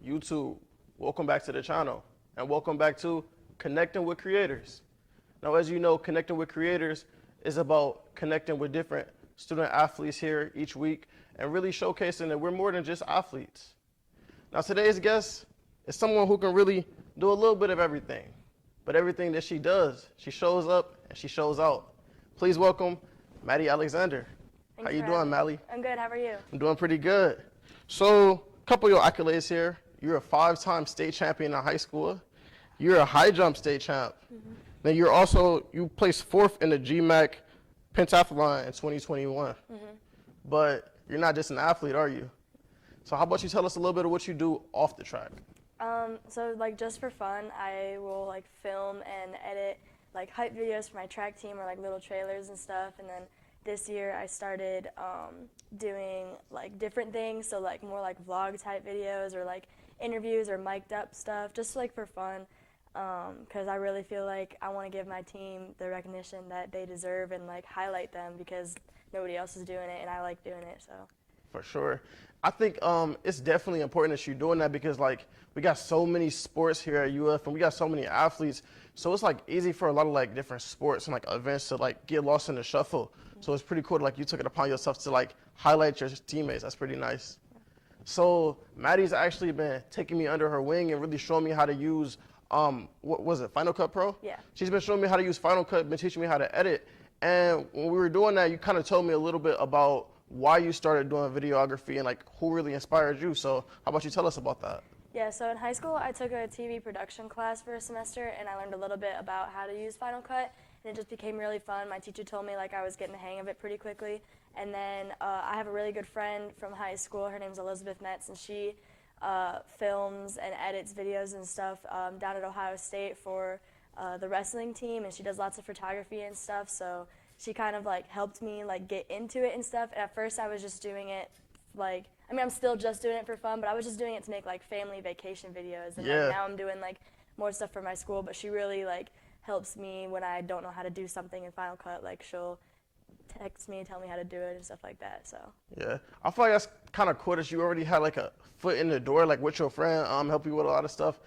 YouTube. Welcome back to the channel, and welcome back to Connecting with Creators. Now, as you know, Connecting with Creators is about connecting with different student athletes here each week and really showcasing that we're more than just athletes. Now, today's guest is someone who can really do a little bit of everything, but everything that she does, she shows up and she shows out. Please welcome Maddie Alexander. Thanks How you for doing, having me. Maddie? I'm good. How are you? I'm doing pretty good. So, a couple of your accolades here. You're a 5-time state champion in high school. You're a high jump state champ. Mm-hmm. Then you placed 4th in the GMAC pentathlon in 2021. Mm-hmm. But you're not just an athlete, are you? So how about you tell us a little bit of what you do off the track? So just for fun, I will film and edit hype videos for my track team or little trailers and stuff. And then this year I started doing different things, so more vlog type videos or interviews or mic'd up stuff, just for fun. Because I really feel like I want to give my team the recognition that they deserve and highlight them because nobody else is doing it and I like doing it. So. For sure. I think it's definitely important that you're doing that because we got so many sports here at UF and we got so many athletes. So it's easy for a lot of different sports and events to get lost in the shuffle. So it's pretty cool that you took it upon yourself to highlight your teammates. That's pretty nice. So Maddie's actually been taking me under her wing and really showing me how to use what was it, Final Cut Pro? Yeah. She's been showing me how to use Final Cut, been teaching me how to edit. And when we were doing that, you kind of told me a little bit about why you started doing videography and who really inspired you. So how about you tell us about that? Yeah, so in high school I took a TV production class for a semester and I learned a little bit about how to use Final Cut and it just became really fun. My teacher told me I was getting the hang of it pretty quickly. And then I have a really good friend from high school. Her name's Elizabeth Metz and she films and edits videos and stuff down at Ohio State for the wrestling team, and she does lots of photography and stuff, so she kind of helped me get into it and stuff. And at first I was just doing it I'm still just doing it for fun, but I was just doing it to make family vacation videos, and now I'm doing more stuff for my school. But she really helps me when I don't know how to do something in Final Cut. She'll text me and tell me how to do it and stuff like that. So yeah, I feel that's kind of cool that you already had a foot in the door with your friend, help you with a lot of stuff.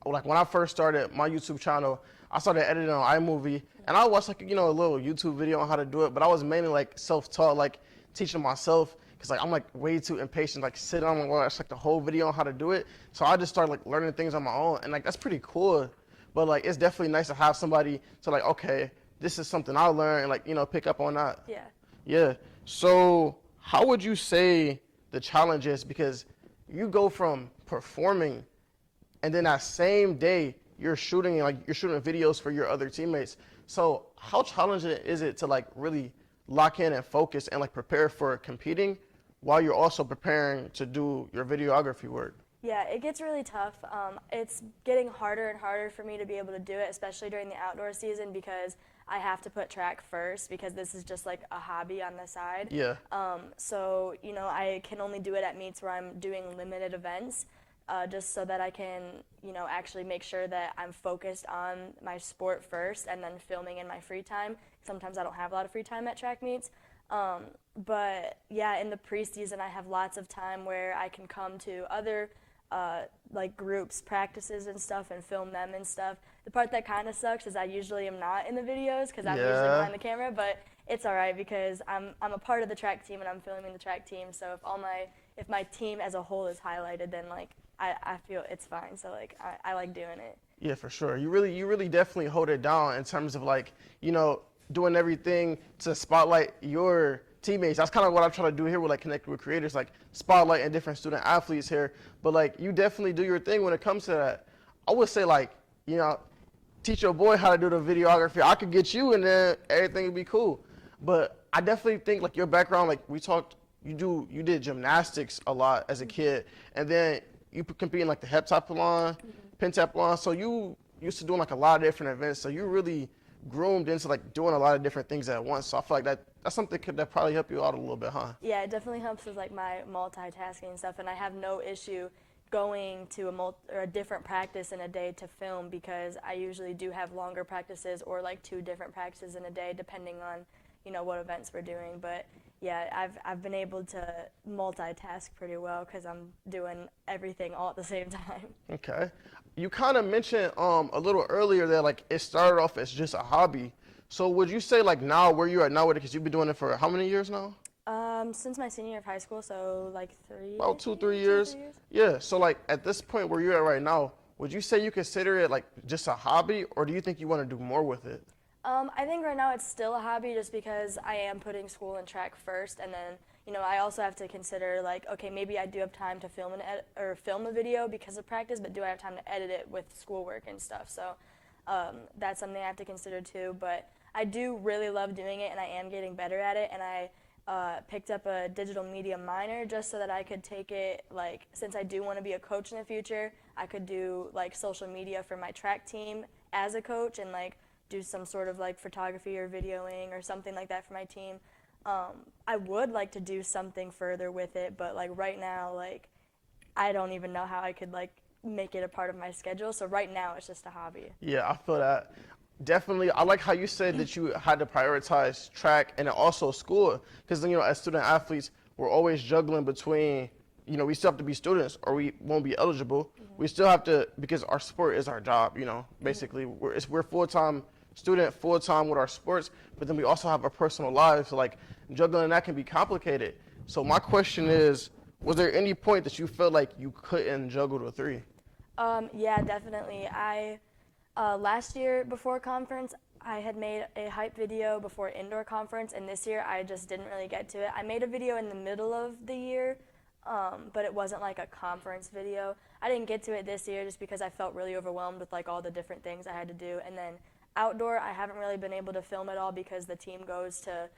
When I first started my YouTube channel, I started editing on iMovie and I watched a little YouTube video on how to do it, but I was mainly self-taught, teaching myself because I'm way too impatient, sit down and watch the whole video on how to do it. So I just started learning things on my own, and that's pretty cool. But it's definitely nice to have somebody to okay, this is something I learned and pick up on that. yeah. Yeah. So how would you say the challenge is, because you go from performing and then that same day you're shooting videos for your other teammates. So how challenging is it to really lock in and focus and prepare for competing while you're also preparing to do your videography work? Yeah, it gets really tough. It's getting harder and harder for me to be able to do it, especially during the outdoor season, because I have to put track first because this is just a hobby on the side. Yeah. So, I can only do it at meets where I'm doing limited events, just so that I can, actually make sure that I'm focused on my sport first and then filming in my free time. Sometimes I don't have a lot of free time at track meets. But yeah, in the preseason I have lots of time where I can come to other groups, practices and stuff and film them and stuff. The part that kind of sucks is I usually am not in the videos because I'm usually behind the camera, but it's all right because I'm a part of the track team and I'm filming the track team. So if my team as a whole is highlighted, then I feel it's fine. So I like doing it. Yeah, for sure. You really definitely hold it down in terms of doing everything to spotlight your teammates. That's kind of what I'm trying to do here with Connect with Creators, spotlighting different student athletes here. But you definitely do your thing when it comes to that. I would say teach your boy how to do the videography. I could get you and then everything would be cool. But I definitely think your background, we talked, you did gymnastics a lot as a kid, and then you compete in the heptathlon, pentathlon. So you used to doing a lot of different events. So you really groomed into doing a lot of different things at once. So I feel that's something that probably help you out a little bit, huh? Yeah, it definitely helps with my multitasking and stuff, and I have no issue going to a different practice in a day to film because I usually do have longer practices or 2 different practices in a day depending on what events we're doing. But yeah, I've been able to multitask pretty well because I'm doing everything all at the same time. Okay. You kind of mentioned a little earlier that like it started off as just a hobby. So would you say like now where you're at now with it, because you've been doing it for how many years now? Since my senior year of high school, so like About two, 3 2, years. 3 years. Yeah. So like at this point where you're at right now, would you say you consider it like just a hobby, or do you think you want to do more with it? I think right now it's still a hobby just because I am putting school and track first, and then I also have to consider like, okay, maybe I do have time to film a video because of practice, but do I have time to edit it with schoolwork and stuff? So that's something I have to consider too. But I do really love doing it, and I am getting better at it, and I picked up a digital media minor just so that I could take it, like, since I do want to be a coach in the future, I could do like social media for my track team as a coach, and like do some sort of like photography or videoing or something like that for my team. I would like to do something further with it, but like right now, like I don't even know how I could like make it a part of my schedule. So right now it's just a hobby. Yeah, I feel that. Definitely. I like how you said that you had to prioritize track and then also school, because as student athletes, we're always juggling between, we still have to be students or we won't be eligible. Mm-hmm. We still have to, because our sport is our job, basically. Mm-hmm. We're full-time student, full-time with our sports, but then we also have our personal lives. So like juggling that can be complicated. So my question is, was there any point that you felt like you couldn't juggle the three? Yeah, definitely. Last year before conference, I had made a hype video before indoor conference, and this year I just didn't really get to it. I made a video in the middle of the year, but it wasn't like a conference video. I didn't get to it this year just because I felt really overwhelmed with like all the different things I had to do. And then outdoor, I haven't really been able to film at all because the team goes to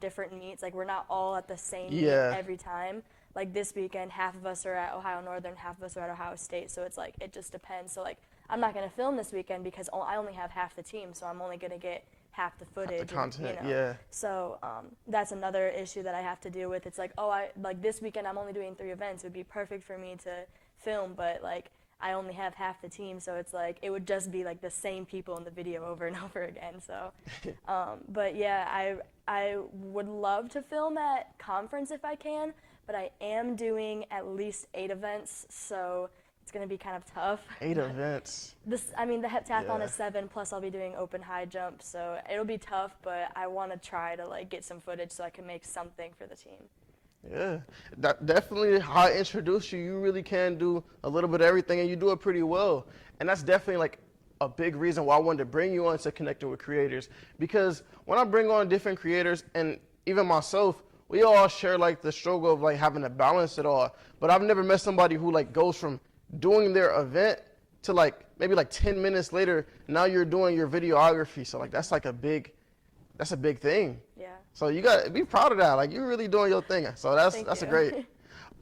different meets. Like we're not all at the same meet every time. Like this weekend, half of us are at Ohio Northern, half of us are at Ohio State. So it's like, it just depends. So like, I'm not going to film this weekend because I only have half the team, so I'm only going to get half the footage. Half the content, and, yeah. So that's another issue that I have to deal with. It's like, like this weekend I'm only doing 3 events. It would be perfect for me to film, but like I only have half the team, so it's like it would just be like the same people in the video over and over again. So, but yeah, I would love to film at conference if I can, but I am doing at least 8 events, so it's going to be kind of tough. 8 events. The heptathlon is 7, plus I'll be doing open high jump, so it'll be tough, but I want to try to like get some footage so I can make something for the team. Yeah, that definitely how I introduced you. You really can do a little bit of everything, and you do it pretty well. And that's definitely like a big reason why I wanted to bring you on to Connecting with Creators, because when I bring on different creators, and even myself, we all share like the struggle of like having to balance it all. But I've never met somebody who like goes from doing their event to like maybe like 10 minutes later, now you're doing your videography. So like that's a big thing. Yeah. So you got to be proud of that. Like you're really doing your thing. So that's a great.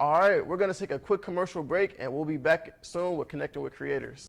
All right, we're going to take a quick commercial break and we'll be back soon with Connecting with Creators.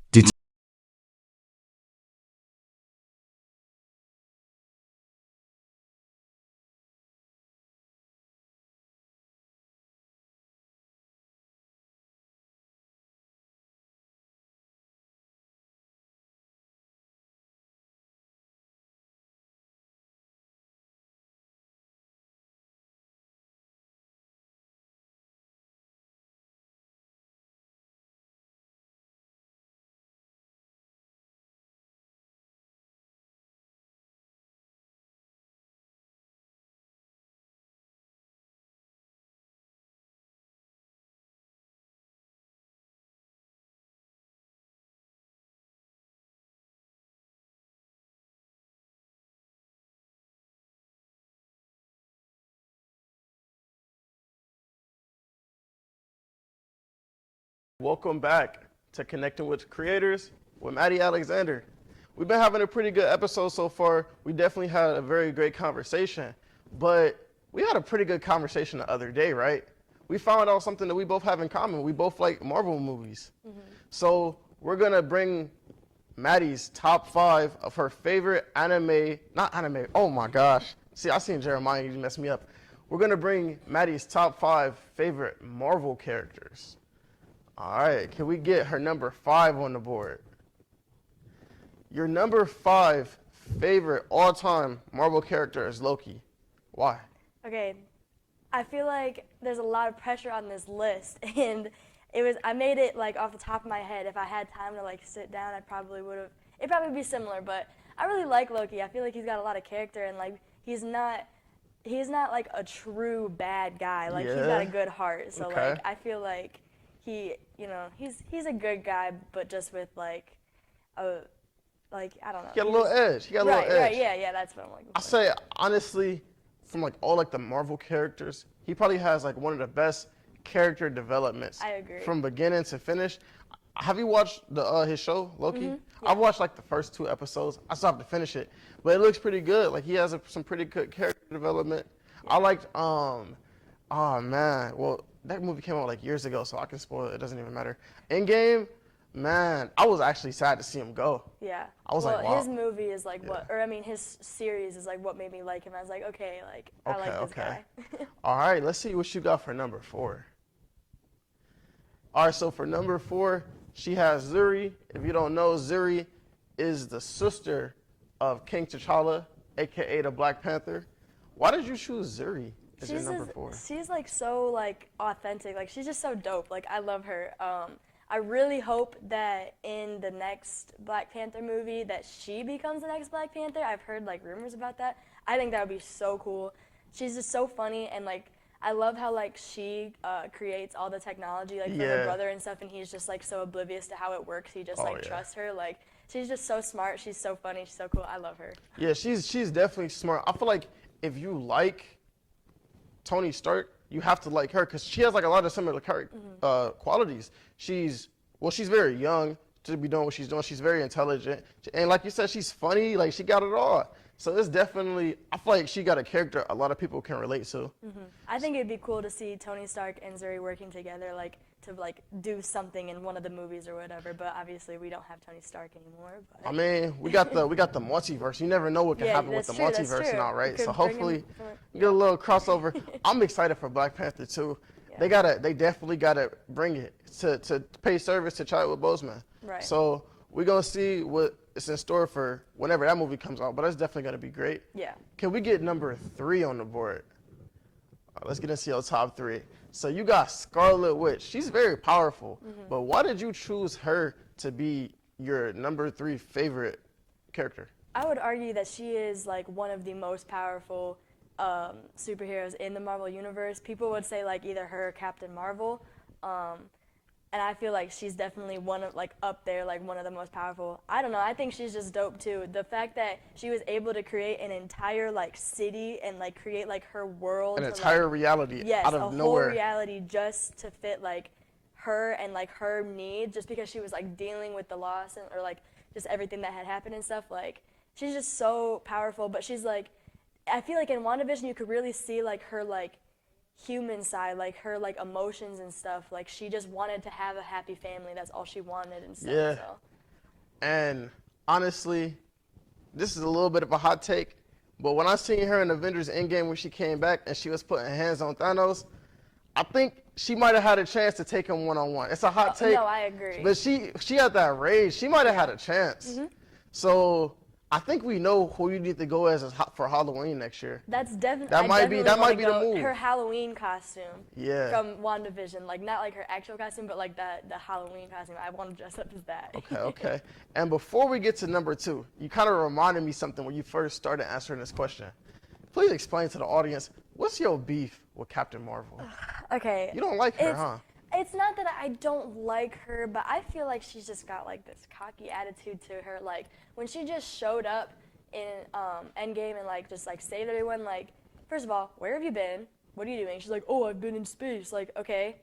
Welcome back to Connecting with Creators with Maddie Alexander. We've been having a pretty good episode so far. We definitely had a very great conversation, but we had a pretty good conversation the other day, right? We found out something that we both have in common. We both like Marvel movies. Mm-hmm. So we're gonna bring Maddie's top 5 of her favorite oh my gosh. See, I seen Jeremiah, you messed me up. We're gonna bring Maddie's top 5 favorite Marvel characters. All right, can we get her number 5 on the board? Your number 5 favorite all-time Marvel character is Loki. Why? Okay, I feel like there's a lot of pressure on this list, and I made it like off the top of my head. If I had time to like sit down, I probably would have. It'd probably be similar, but I really like Loki. I feel like he's got a lot of character, and like he's not like a true bad guy. Like he's got a good heart. So Okay. like I feel like he's a good guy, but just with like a I don't know. He got a little edge. He got a little edge. Right, yeah, that's what I'm looking for. I say honestly, from like all like the Marvel characters, he probably has like one of the best character developments. I agree. From beginning to finish. Have you watched his show Loki? Yeah. I've watched like the first 2 episodes. I still have to finish it, but it looks pretty good. Like he has some pretty good character development. I liked oh man, well that movie came out like years ago, so I can spoil it. It doesn't even matter. Endgame, man, I was actually sad to see him go. Yeah. I was like, wow. His movie is like his series is like what made me like him. I was like, okay, like I like this guy. All right, let's see what you got for number 4. All right, so for number 4, she has Zuri. If you don't know, Zuri is the sister of King T'Challa, aka the Black Panther. Why did you choose Zuri as your number 4? She's like so like authentic. Like she's just so dope. Like I love her. I really hope that in the next Black Panther movie that she becomes the next Black Panther. I've heard like rumors about that. I think that would be so cool. She's just so funny, and like I love how like she creates all the technology like for her brother and stuff, and he's just like so oblivious to how it works. He just trusts her. Like she's just so smart. She's so funny. She's so cool. I love her. Yeah, she's definitely smart. I feel like if you like Tony Stark, you have to like her because she has like a lot of similar qualities. She's very young to be doing what she's doing. She's very intelligent, and like you said, she's funny. Like she got it all. So it's definitely, I feel like she got a character a lot of people can relate to. I think it'd be cool to see Tony Stark and Zuri working together, like to like do something in one of the movies or whatever. But obviously, we don't have Tony Stark anymore. But. I mean, we got the multiverse. You never know what can happen with the multiverse now, right? So hopefully, we get a little crossover. I'm excited for Black Panther too. Yeah. They definitely gotta bring it to pay service to Chadwick Boseman. Right. So we're gonna see what it's in store for whenever that movie comes out, but that's definitely gonna be great. Yeah. Can we get number 3 on the board? Let's get into your top 3. So you got Scarlet Witch. She's very powerful, but why did you choose her to be your number 3 favorite character? I would argue that she is like one of the most powerful superheroes in the Marvel universe. People would say like either her or Captain Marvel. And I feel like she's definitely one of like up there, like one of the most powerful. I don't know. I think she's just dope too. The fact that she was able to create an entire like city and like create like her world, an entire reality out of nowhere. Whole reality just to fit like her and like her needs, just because she was like dealing with the loss and or like just everything that had happened and stuff. Like she's just so powerful. But she's like, I feel like in WandaVision you could really see like her like human side, like her like emotions and stuff. Like she just wanted to have a happy family. That's all she wanted and stuff. Yeah. So. And honestly, this is a little bit of a hot take, but when I seen her in Avengers Endgame when she came back and she was putting hands on Thanos, I think she might have had a chance to take him one-on-one. It's a hot take. No, I agree. But she had that rage. She might have had a chance. So I think we know who you need to go as for Halloween next year. That's definitely that might be the move. Her Halloween costume. Yeah. From WandaVision, like not like her actual costume, but like the Halloween costume. I want to dress up as that. Okay. And before we get to number 2, you kind of reminded me something when you first started answering this question. Please explain to the audience, what's your beef with Captain Marvel? Okay. You don't like her, huh? It's not that I don't like her, but I feel like she's just got like this cocky attitude to her. Like when she just showed up in Endgame and like just like saved everyone. Like first of all, where have you been? What are you doing? She's like, oh, I've been in space. Like okay.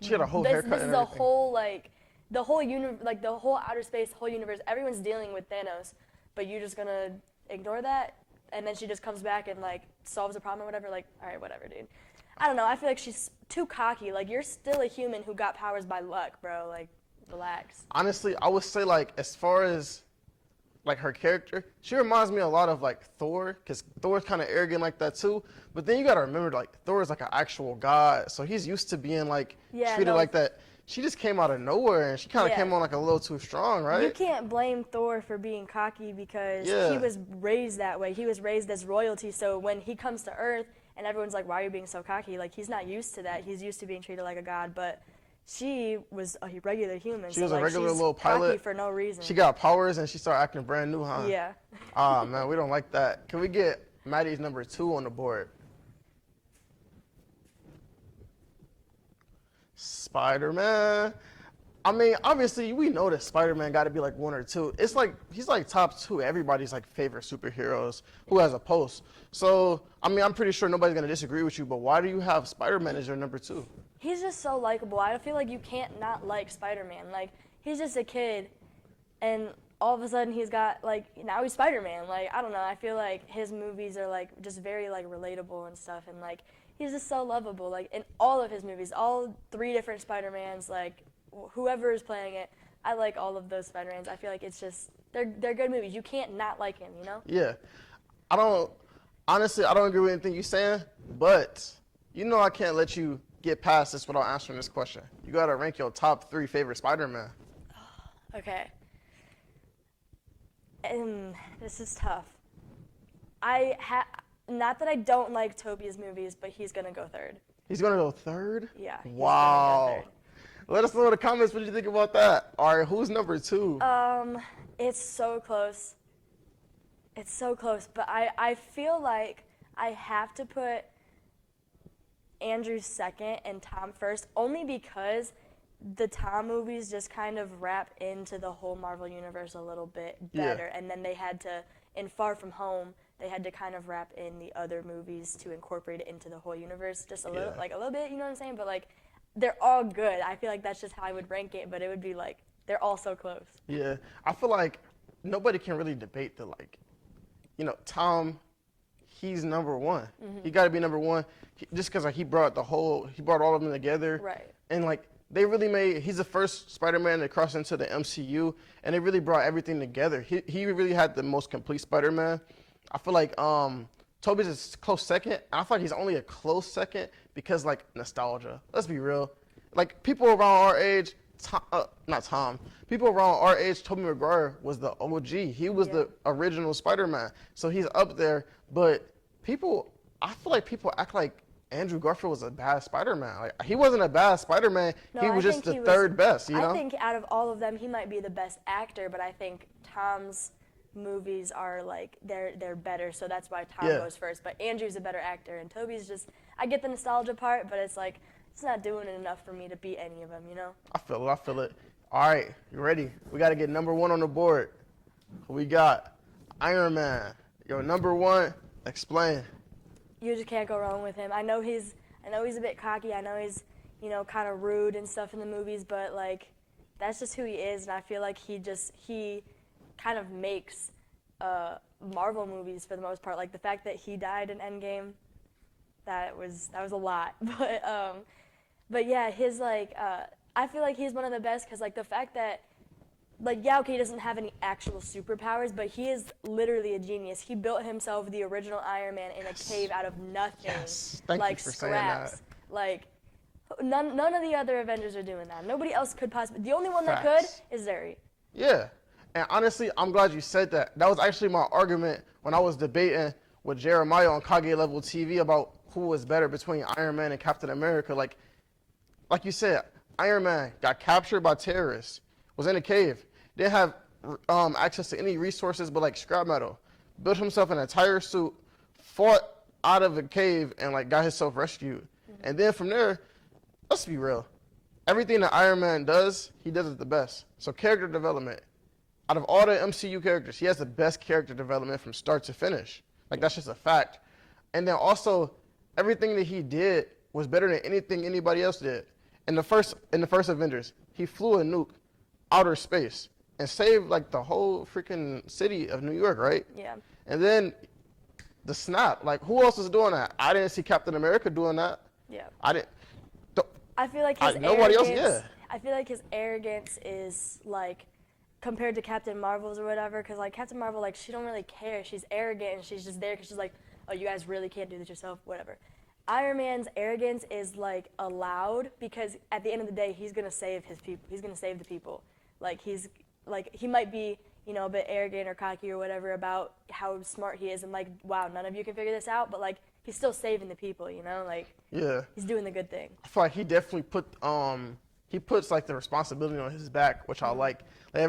She had a whole haircut. This is a whole like the whole like the whole outer space, the whole universe. Everyone's dealing with Thanos, but you're just gonna ignore that, and then she just comes back and like solves the problem or whatever. Like all right, whatever, dude. I don't know. I feel like she's too cocky. Like, you're still a human who got powers by luck, bro. Like, relax. Honestly, I would say, like, as far as, like, her character, she reminds me a lot of, like, Thor, because Thor's kind of arrogant like that, too. But then you got to remember, like, Thor is, like, an actual god, so he's used to being, like, treated like that. She just came out of nowhere, and she kind of came on, like, a little too strong, right? You can't blame Thor for being cocky because he was raised that way. He was raised as royalty, so when he comes to Earth, and everyone's like, why are you being so cocky? Like, he's not used to that. He's used to being treated like a god, but she was a regular human. She was a regular she's little pilot. cocky for no reason. She got powers and she started acting brand new, huh? Yeah. Ah, man, we don't like that. Can we get Maddie's number 2 on the board? Spider-Man. I mean, obviously, we know that Spider-Man got to be like 1 or 2. It's like, he's like top 2 everybody's like favorite superheroes who has a post. So, I mean, I'm pretty sure nobody's going to disagree with you, but why do you have Spider-Man as your number 2? He's just so likable. I feel like you can't not like Spider-Man. Like, he's just a kid, and all of a sudden he's got, like, now he's Spider-Man. Like, I don't know. I feel like his movies are, like, just very, like, relatable and stuff, and, like, he's just so lovable. Like, in all of his movies, all 3 different Spider-Mans, like, whoever is playing it, I like all of those Spider-Mans. I feel like it's just, they're good movies. You can't not like him, you know? Yeah. Honestly, I don't agree with anything you're saying, but you know I can't let you get past this without answering this question. You got to rank your top 3 favorite Spider-Man. Okay. This is tough. Not that I don't like Tobey's movies, but he's going to go 3rd. He's going to go 3rd? Yeah. He's Wow. gonna go 3rd. Let us know in the comments what you think about that. All right, who's number 2? It's so close. It's so close, but I feel like I have to put Andrew 2nd and Tom 1st, only because the Tom movies just kind of wrap into the whole Marvel universe a little bit better, and then they had to, in Far From Home, they had to kind of wrap in the other movies to incorporate it into the whole universe just a little, like a little bit, you know what I'm saying? But like, they're all good. I feel like that's just how I would rank it, but it would be like, they're all so close. Yeah, I feel like nobody can really debate the, like, you know, Tom, he's number 1. Mm-hmm. He got to be number 1 just because like, he brought all of them together. Right. And like, they really he's the first Spider-Man to cross into the MCU, and they really brought everything together. He really had the most complete Spider-Man. I feel like Tobey's a close second. I feel like he's only a close second because, like, nostalgia. Let's be real. Like, people around our age, people around our age, Tobey Maguire was the OG. He was the original Spider-Man. So he's up there. But I feel like people act like Andrew Garfield was a bad Spider-Man. Like, he wasn't a bad Spider-Man. No, he was just the 3rd best, you know? I think out of all of them, he might be the best actor, but I think Tom's movies are like they're better, so that's why Tom goes 1st. But Andrew's a better actor, and Tobey's just, I get the nostalgia part, but it's like it's not doing enough for me to beat any of them, you know? I feel it. All right, you ready? We got to get number 1 on the board. We got Iron Man. Yo, number 1, explain. You just can't go wrong with him. I know he's a bit cocky. I know he's, you know, kind of rude and stuff in the movies, but like that's just who he is, and I feel like he kind of makes Marvel movies for the most part. Like the fact that he died in Endgame, that was a lot. But yeah, his like I feel like he's one of the best because like the fact that like he doesn't have any actual superpowers, but he is literally a genius. He built himself the original Iron Man in a cave out of nothing. Yes. Thank like you for scraps. saying that. Like none of the other Avengers are doing that. Nobody else could possibly. The only one Facts. that could is Zuri. Yeah. And honestly, I'm glad you said that. That was actually my argument when I was debating with Jeremiah on Kage Level TV about who was better between Iron Man and Captain America. Like you said, Iron Man got captured by terrorists, was in a cave, didn't have access to any resources but like scrap metal, built himself an entire suit, fought out of a cave, and like got himself rescued. Mm-hmm. And then from there, let's be real, everything that Iron Man does, he does it the best. So character development. Out of all the MCU characters, he has the best character development from start to finish. Like, that's just a fact. And then also, everything that he did was better than anything anybody else did. In the first Avengers, he flew a nuke outer space and saved, like, the whole freaking city of New York, right? Yeah. And then the snap. Like, who else is doing that? I didn't see Captain America doing that. Yeah. I feel like his nobody else, I feel like his arrogance is, like, compared to Captain Marvel's or whatever, because like Captain Marvel, like she don't really care. She's arrogant and she's just there because she's like, oh, you guys really can't do this yourself, whatever. Iron Man's arrogance is like allowed because at the end of the day, he's gonna save his people. He's gonna save the people. Like he might be, you know, a bit arrogant or cocky or whatever about how smart he is and like, wow, none of you can figure this out, but like he's still saving the people, you know, like Yeah. he's doing the good thing. I feel like he definitely he puts like the responsibility on his back, which I like. Like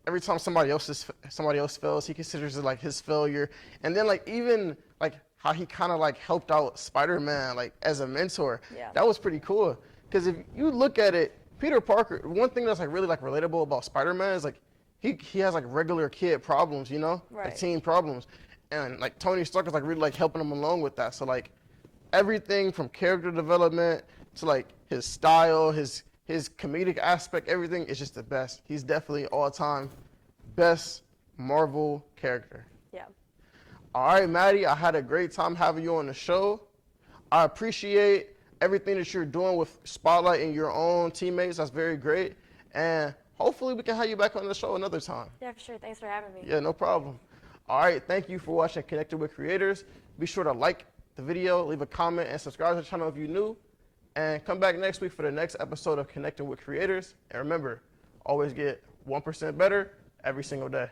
every time somebody else fails, he considers it like his failure. And then like even like how he kind of like helped out Spider-Man like as a mentor. Yeah. That was pretty cool. Because if you look at it, Peter Parker, one thing that's like really like relatable about Spider-Man is like he has like regular kid problems, you know, like Right. teen problems. And like Tony Stark is like really like helping him along with that. So like everything from character development to like his style, his comedic aspect, everything is just the best. He's definitely all-time best Marvel character. Yeah. All right, Maddie, I had a great time having you on the show. I appreciate everything that you're doing with spotlighting your own teammates. That's very great. And hopefully we can have you back on the show another time. Yeah, for sure. Thanks for having me. Yeah, no problem. All right, thank you for watching Connected with Creators. Be sure to like the video, leave a comment, and subscribe to the channel if you're new. And come back next week for the next episode of Connecting with Creators. And remember, always get 1% better every single day.